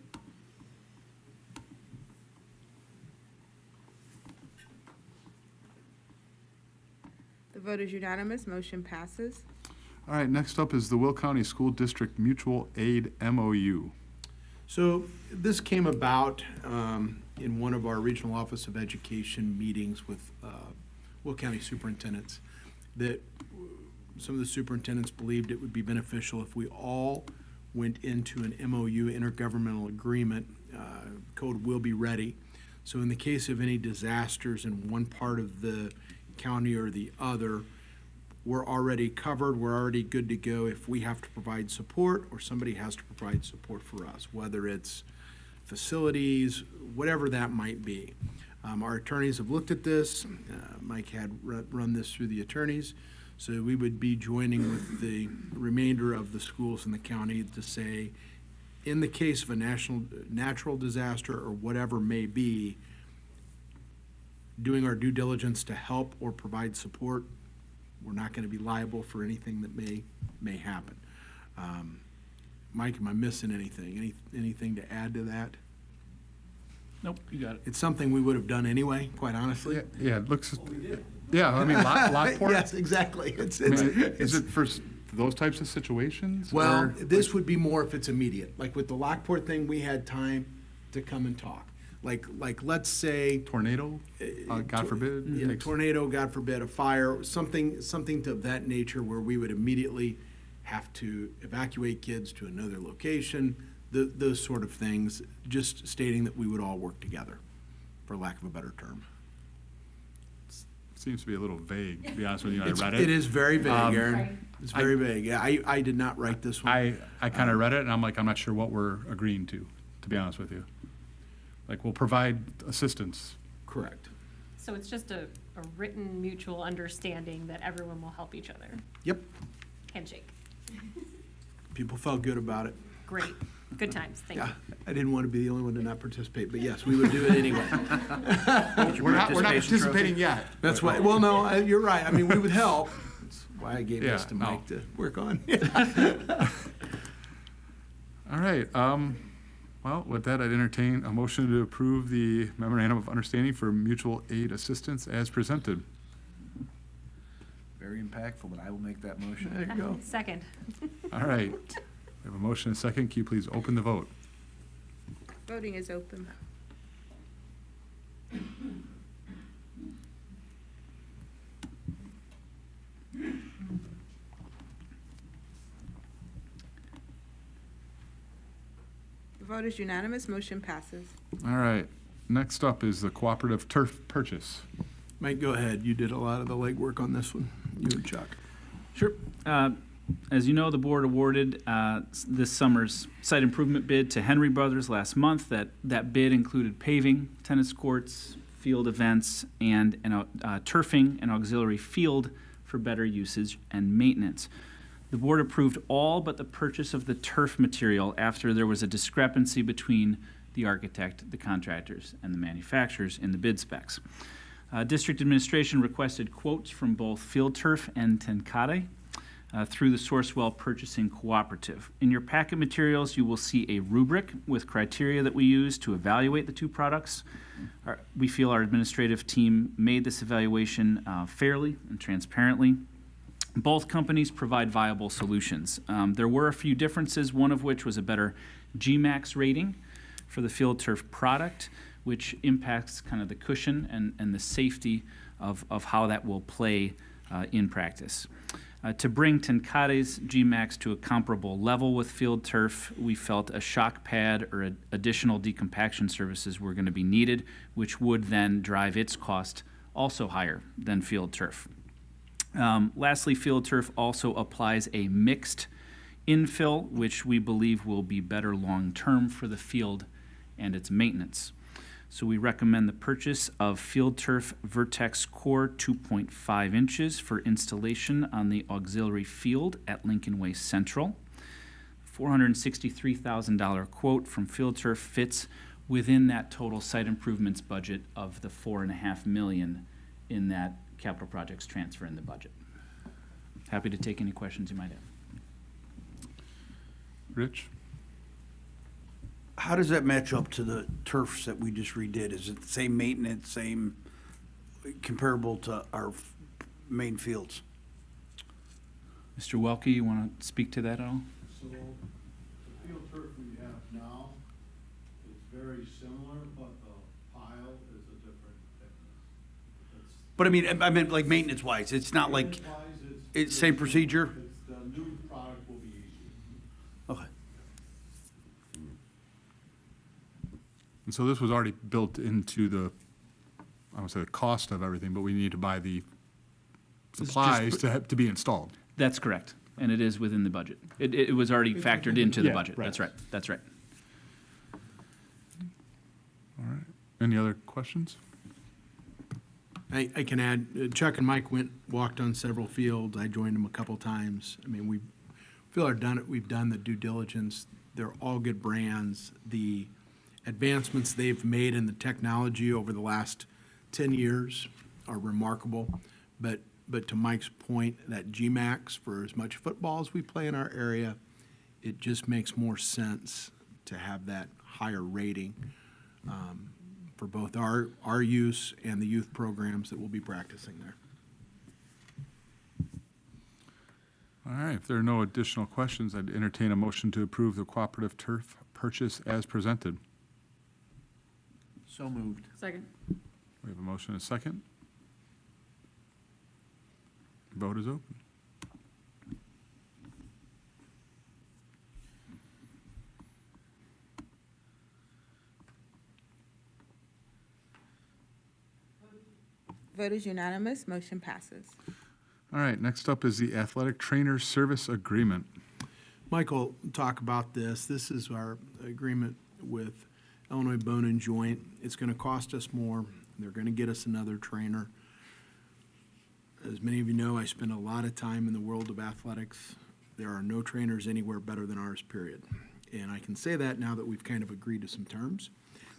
The vote is unanimous, motion passes. All right, next up is the Will County School District Mutual Aid MOU. So this came about in one of our Regional Office of Education meetings with Will County superintendents, that some of the superintendents believed it would be beneficial if we all went into an MOU, intergovernmental agreement. Code will be ready. So in the case of any disasters in one part of the county or the other, we're already covered, we're already good to go if we have to provide support or somebody has to provide support for us, whether it's facilities, whatever that might be. Our attorneys have looked at this. Mike had run this through the attorneys. So we would be joining with the remainder of the schools in the county to say, in the case of a natural disaster or whatever may be, doing our due diligence to help or provide support, we're not going to be liable for anything that may happen. Mike, am I missing anything? Anything to add to that? Nope, you got it. It's something we would have done anyway, quite honestly. Yeah, it looks, yeah, I mean, Lockport. Yes, exactly. I mean, is it for those types of situations? Well, or- this would be more if it's immediate. Like with the Lockport thing, we had time to come and talk. Like let's say, Tornado, God forbid? yeah, takes- tornado, God forbid, a fire, something to that nature where we would immediately have to evacuate kids to another location, those sort of things, just stating that we would all work together, for lack of a better term. Seems to be a little vague, to be honest with you. I It read it. is very vague, Um, Aaron. It's very vague. Yeah, I did not write this one. I kind of read it, and I'm like, I'm not sure what we're agreeing to be honest with you. Like, we'll provide assistance. Correct. So it's just a written mutual understanding that everyone will help each other. Yep. Handshake. People felt good about it. Great. Good times. Thank you. Yeah, I didn't want to be the only one to not participate, but yes, we would do it anyway. We're not participating yet. That's why, well, no, you're right. I mean, we would help. That's why I gave this Yeah, to no. Mike to work on. All right, well, with that, I'd entertain a motion to approve the memorandum of understanding for mutual aid assistance as presented. Very impactful, but I will make that motion. There you go. Second. All right, we have a motion and a second. Can you please open the vote? Voting is open. The vote is unanimous, motion passes. All right, next up is the cooperative turf purchase. Mike, go ahead. You did a lot of the legwork on this one, you and Chuck. Sure. As you know, the board awarded this summer's site improvement bid to Henry Brothers last month. That bid included paving, tennis courts, field events, and turfing and auxiliary field for better usage and maintenance. The board approved all but the purchase of the turf material after there was a discrepancy between the architect, the contractors, and the manufacturers in the bid specs. District administration requested quotes from both Field Turf and Tenkate through the Sourcewell Purchasing Cooperative. In your packet materials, you will see a rubric with criteria that we use to evaluate the two products. We feel our administrative team made this evaluation fairly and transparently. Both companies provide viable solutions. There were a few differences, one of which was a better GMAX rating for the Field Turf product, which impacts kind of the cushion and the safety of how that will play in practice. To bring Tenkate's GMAX to a comparable level with Field Turf, we felt a shock pad or additional decompaction services were going to be needed, which would then drive its cost also higher than Field Turf. Lastly, Field Turf also applies a mixed infill, which we believe will be better long-term for the field and its maintenance. So we recommend the purchase of Field Turf Vertex Core 2.5 inches for installation on the auxiliary field at Lincoln Way Central. $463,000 quote from Field Turf fits within that total site improvements budget of the $4.5 million in that capital projects transfer in the budget. Happy to take any questions you might have. Rich? How does that match up to the turfs that we just redid? Is it the same maintenance, same, comparable to our main fields? Mr. Welke, you want to speak to that at all? So the field turf we have now is very similar, but the pile is a different thickness. But I meant like maintenance-wise, it's not like, Maintenance-wise, it's same procedure? The new product will be easier. Okay. And so this was already built into the, I won't say the cost of everything, but we need to buy the just- supplies to be installed. That's correct, and it is within the budget. It was already factored into the Yeah, budget. right. That's right, that's right. All right. Any other questions? I can add, Chuck and Mike walked on several fields. I joined them a couple times. I mean, we've done the due diligence. They're all good brands. The advancements they've made in the technology over the last 10 years are remarkable. But to Mike's point, that GMAX, for as much football as we play in our area, it just makes more sense to have that higher rating for both our use and the youth programs that will be practicing there. All right, if there are no additional questions, I'd entertain a motion to approve the cooperative turf purchase as presented. So moved. Second. We have a motion and a second. Vote is open. Vote is unanimous, motion passes. All right, next up is the athletic trainer service agreement. Michael, talk about this. This is our agreement with Illinois Bone and Joint. It's going to cost us more. They're going to get us another trainer. As many of you know, I spend a lot of time in the world of athletics. There are no trainers anywhere better than ours, period. And I can say that now that we've kind of agreed to some terms,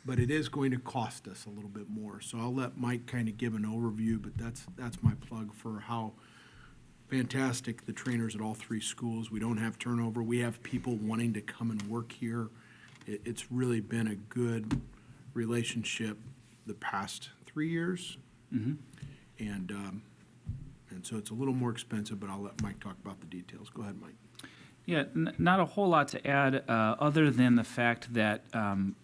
but it is going to cost us a little bit more. So I'll let Mike kind of give an overview, but that's my plug for how fantastic, the trainers at all three schools. We don't have turnover. We have people wanting to come and work here. It's really been a good relationship the past 3 years. And so it's a little more expensive, but I'll let Mike talk about the details. Go ahead, Mike. Yeah, not a whole lot to add, other than the fact that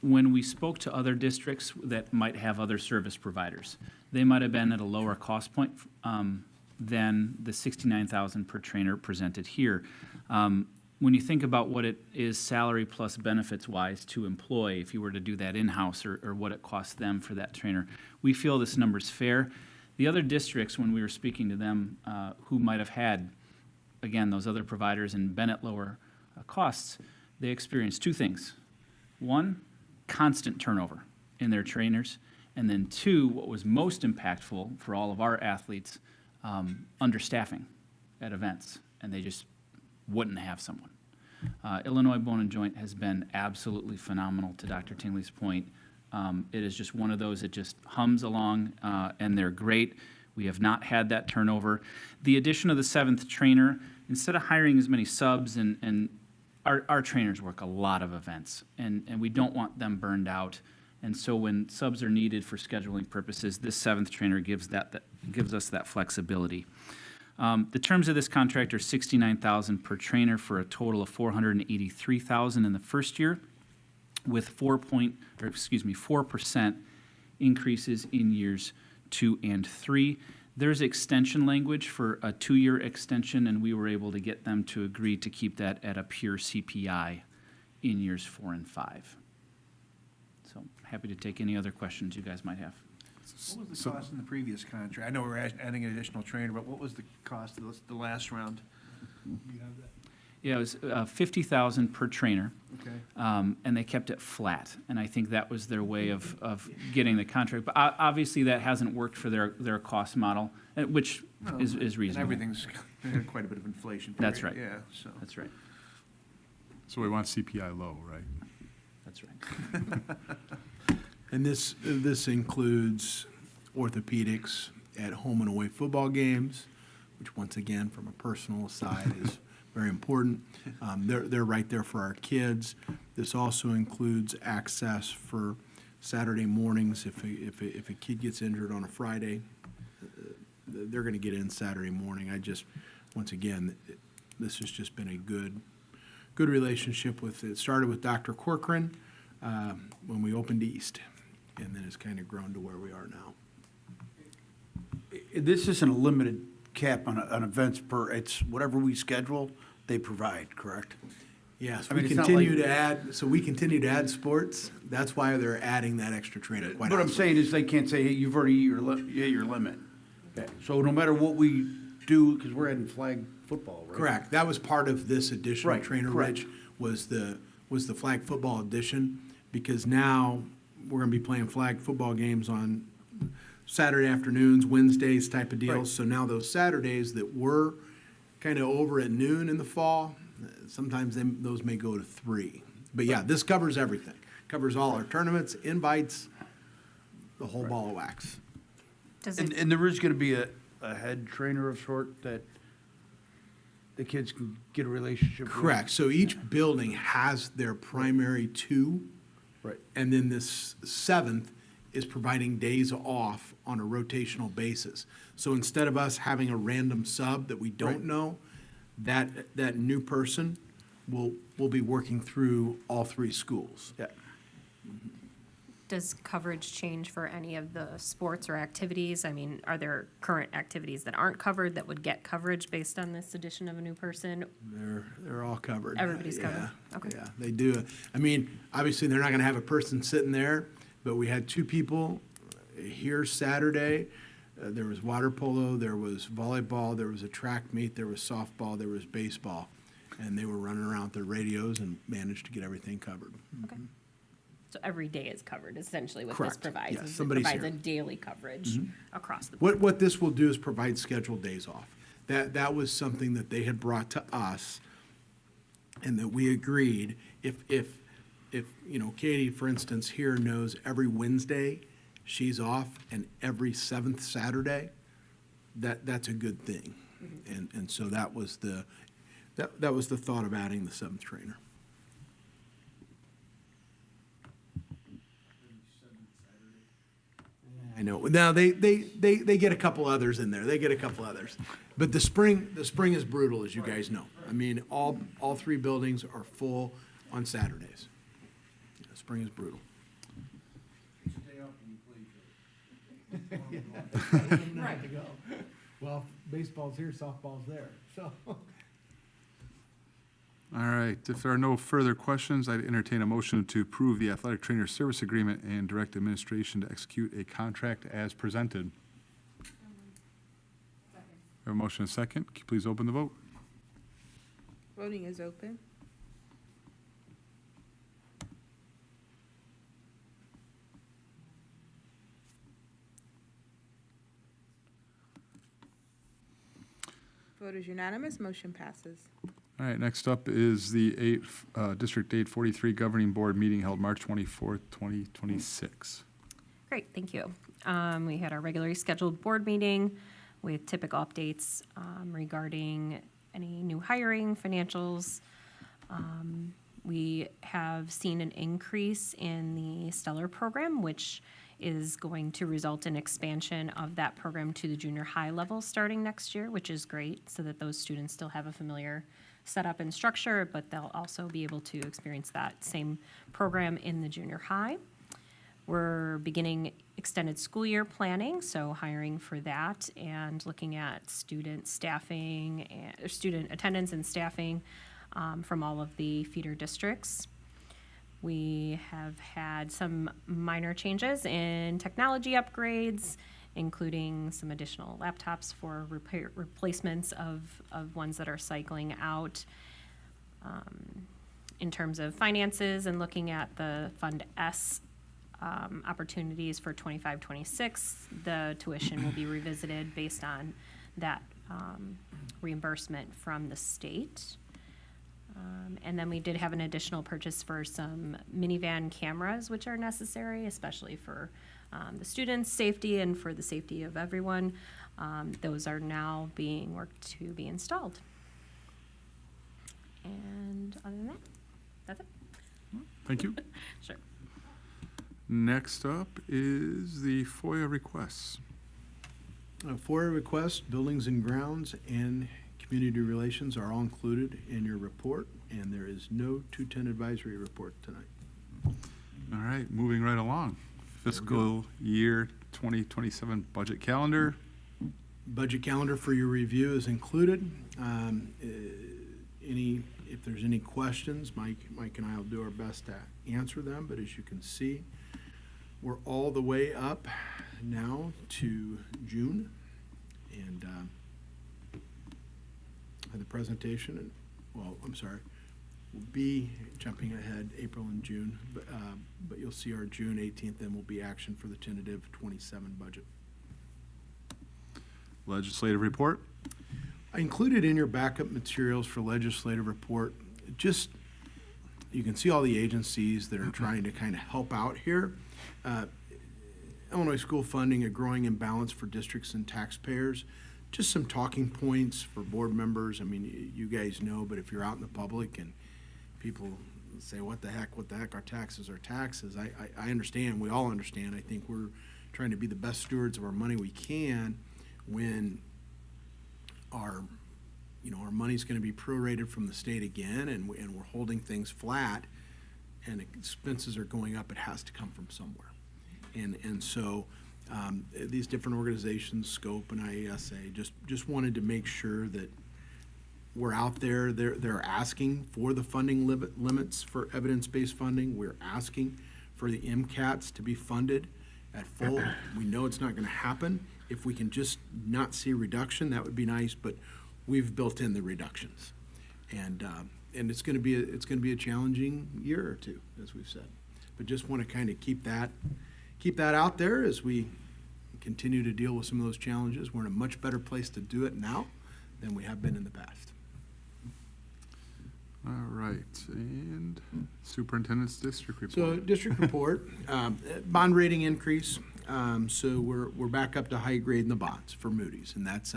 when we spoke to other districts that might have other service providers, they might have been at a lower cost point than the $69,000 per trainer presented here. When you think about what it is salary plus benefits-wise to employ, if you were to do that in-house, or what it costs them for that trainer, we feel this number's fair. The other districts, when we were speaking to them, who might have had, again, those other providers and been at lower costs, they experienced two things. One, constant turnover in their trainers. And then two, what was most impactful for all of our athletes, understaffing at events. And they just wouldn't have someone. Illinois Bone and Joint has been absolutely phenomenal, to Dr. Tingley's point. It is just one of those that just hums along, and they're great. We have not had that turnover. The addition of the seventh trainer, instead of hiring as many subs, and our trainers work a lot of events, and we don't want them burned out. And so when subs are needed for scheduling purposes, this seventh trainer gives us that flexibility. The terms of this contract are $69,000 per trainer for a total of $483,000 in the first year, with 4% increases in years 2 and 3. There's extension language for a 2-year extension, and we were able to get them to agree to keep that at a pure CPI in years 4 and 5. So happy to take any other questions you guys might have. What was the cost in the previous contract? I know we're adding an additional trainer, but what was the cost of the last round? You have that? Yeah, it was $50,000 per trainer. Okay. And they kept it flat, and I think that was their way of getting the contract. But obviously, that hasn't worked for their cost model, which is reasonable. And everything's had quite a bit of inflation. That's right. Yeah, so. That's right. So we want CPI low, right? That's right. And this includes orthopedics at home and away football games, which once again, from a personal aside, is very important. They're right there for our kids. This also includes access for Saturday mornings. If a kid gets injured on a Friday, they're going to get in Saturday morning. Once again, this has just been a good relationship with. It started with Dr. Corcoran when we opened East, and then it's kind of grown to where we are now. This isn't a limited cap on events it's whatever we schedule, they provide, correct? Yes, I mean, we it's not continue like- to add. So we continue to add sports. That's why they're adding that extra trainer. Quite What I'm honestly. saying is they can't say, hey, you've already hit your limit. So no matter what we do, because we're adding flag football, right? Correct. That was part of this additional Right, trainer, correct. Rich, was the flag football addition, because now we're going to be playing flag football games on Saturday afternoons, Wednesdays type of deals. Right. So now those Saturdays that were kind of over at noon in the fall, sometimes those may go to 3. But yeah, this covers everything. Covers all our tournaments, invites, the whole ball of wax. Does it, And there is gonna be a head trainer of sort that the kids can get a relationship with? Correct. So each building has their primary 2. Right. And then this 7th is providing days off on a rotational basis. So instead of us having a random sub that we don't Right. know, that new person will be working through all 3 schools. Yeah. does coverage change for any of the sports or activities? I mean, are there current activities that aren't covered that would get coverage based on this addition of a new person? They're all covered. Everybody's Yeah, covered. Okay. Yeah, they do. I mean, obviously, they're not gonna have a person sitting there, but we had 2 people here Saturday. There was water polo, there was volleyball, there was a track meet, there was softball, there was baseball. And they were running around with their radios and managed to get everything covered. Okay. So every day is covered, essentially, what this Correct. provides. Yes, is somebody's It provides here. Mm-hmm. a daily coverage across the board. What this will do is provide scheduled days off. That was something that they had brought to us, and that we agreed, if Katie, for instance, here knows every Wednesday she's off, and every 7th Saturday, that's a good thing. And so that was the thought of adding the seventh trainer. I know. Now, they get a couple others in there. They get a couple others. But the spring is brutal, as you guys know. I mean, all three buildings are full on Saturdays. The spring is brutal. Stay up and play. Right to go. Well, baseball's here, softball's there, so. All right, if there are no further questions, I'd entertain a motion to approve the athletic trainer service agreement and direct administration to execute a contract as presented. We have a motion and a second. Can you please open the vote? Voting is open. Vote is unanimous, motion passes. All right, next up is the District 843 Governing Board meeting held March 24th, 2026. Great, thank you. We had our regularly scheduled board meeting with typical updates regarding any new hiring, financials. We have seen an increase in the Stellar program, which is going to result in expansion of that program to the junior high level starting next year, which is great, so that those students still have a familiar setup and structure, but they'll also be able to experience that same program in the junior high. We're beginning extended school year planning, so hiring for that and looking at student staffing, and student attendance and staffing from all of the feeder districts. We have had some minor changes in technology upgrades, including some additional laptops for replacements of ones that are cycling out. In terms of finances and looking at the Fund S opportunities for 25-26, the tuition will be revisited based on that reimbursement from the state. And then we did have an additional purchase for some minivan cameras, which are necessary, especially for the students' safety and for the safety of everyone. Those are now being worked to be installed. And other than that, that's it. Thank you. Sure. Next up is the FOIA requests. FOIA requests, buildings and grounds, and community relations are all included in your report, and there is no 210 advisory report tonight. All right, moving right along. Fiscal year 2027 budget calendar. Budget calendar for your review is included. If there's any questions, Mike and I will do our best to answer them, but as you can see, we're all the way up now to June, and the presentation, and, well, I'm sorry, we'll be jumping ahead April and June, but you'll see our June 18th, then will be action for the tentative 27 budget. Legislative report. I included in your backup materials for legislative report, just, you can see all the agencies that are trying to kind of help out here. Illinois school funding, a growing imbalance for districts and taxpayers. Just some talking points for board members. I mean, you guys know, but if you're out in the public and people say, what the heck, our taxes are taxes. I understand, we all understand. I think we're trying to be the best stewards of our money we can when our money's going to be prorated from the state again, and we're holding things flat, and expenses are going up. It has to come from somewhere, and so these different organizations, Scope and IESA, just wanted to make sure that we're out there. They're asking for the funding limits for evidence-based funding. We're asking for the MCATs to be funded at full. We know it's not going to happen. If we can just not see a reduction, that would be nice, but we've built in the reductions. And it's going to be a challenging year or two, as we've said. But just want to kind of keep that out there as we continue to deal with some of those challenges. We're in a much better place to do it now than we have been in the past. All right, and superintendent's district report. So district report, bond rating increase. So we're back up to high grade in the bonds for Moody's, and that's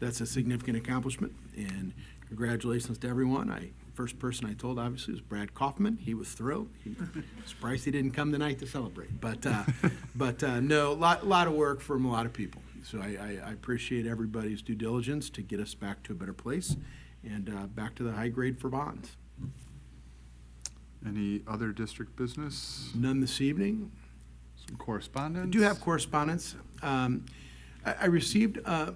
that's a significant accomplishment, and congratulations to everyone. First person I told, obviously, was Brad Kaufman. He was thrilled. He was surprised he didn't come tonight to celebrate. But no, lot of work from a lot of people. So I appreciate everybody's due diligence to get us back to a better place and back to the high grade for bonds. Any other district business? None this evening. Some correspondence? I do have correspondence. I received a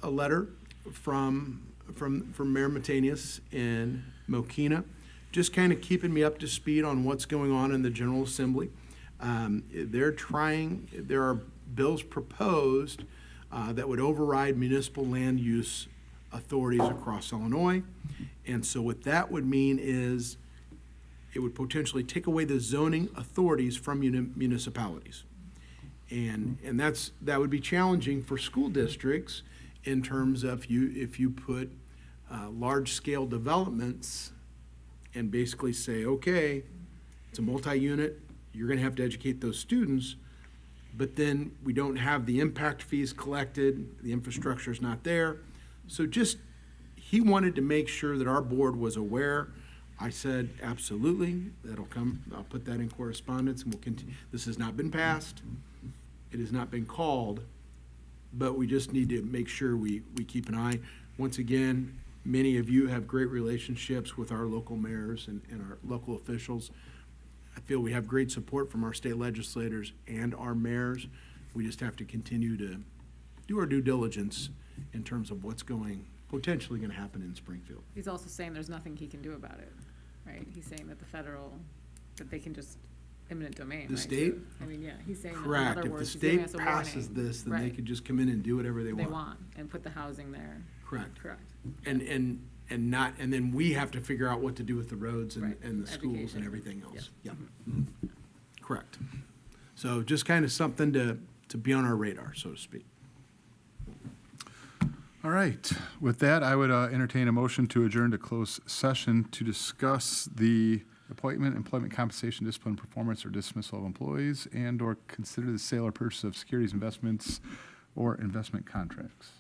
letter from Mayor Matanius in Mokina, just kind of keeping me up to speed on what's going on in the General Assembly. There are bills proposed that would override municipal land use authorities across Illinois. And so what that would mean is it would potentially take away the zoning authorities from municipalities. And that would be challenging for school districts in terms of if you put large-scale developments and basically say, okay, it's a multi-unit, you're gonna have to educate those students, but then we don't have the impact fees collected, the infrastructure's not there. So he wanted to make sure that our board was aware. I said, absolutely, that'll come, I'll put that in correspondence, and we'll continue. This has not been passed, it has not been called, but we just need to make sure we keep an eye. Once again, many of you have great relationships with our local mayors and our local officials. I feel we have great support from our state legislators and our mayors. We just have to continue to do our due diligence in terms of what's potentially gonna happen in Springfield. He's also saying there's nothing he can do about it, right? He's saying that that they can just eminent domain, The right? state? So, I mean, yeah, he's saying, in Correct. other If the words, he's giving state us a passes warning. this, then they Right. could just come in and do whatever they They want. want, and put the housing there. Correct. Correct. And then we have to figure out what to do with the roads Right. and the schools Education. and everything else. Yeah. Correct. So just kind of something to be on our radar, so to speak. All right. With that, I would entertain a motion to adjourn to closed session to discuss the appointment, employment compensation, discipline, performance, or dismissal of employees, and/or consider the sale or purchase of securities, investments, or investment contracts.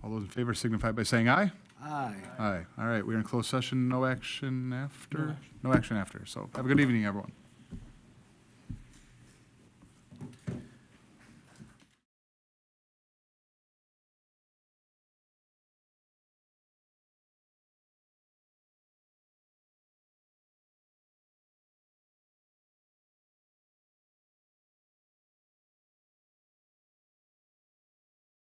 All those in favor signify by saying aye. Aye. Aye. All right, we're in closed session, no action after? No action after. So have a good evening, everyone.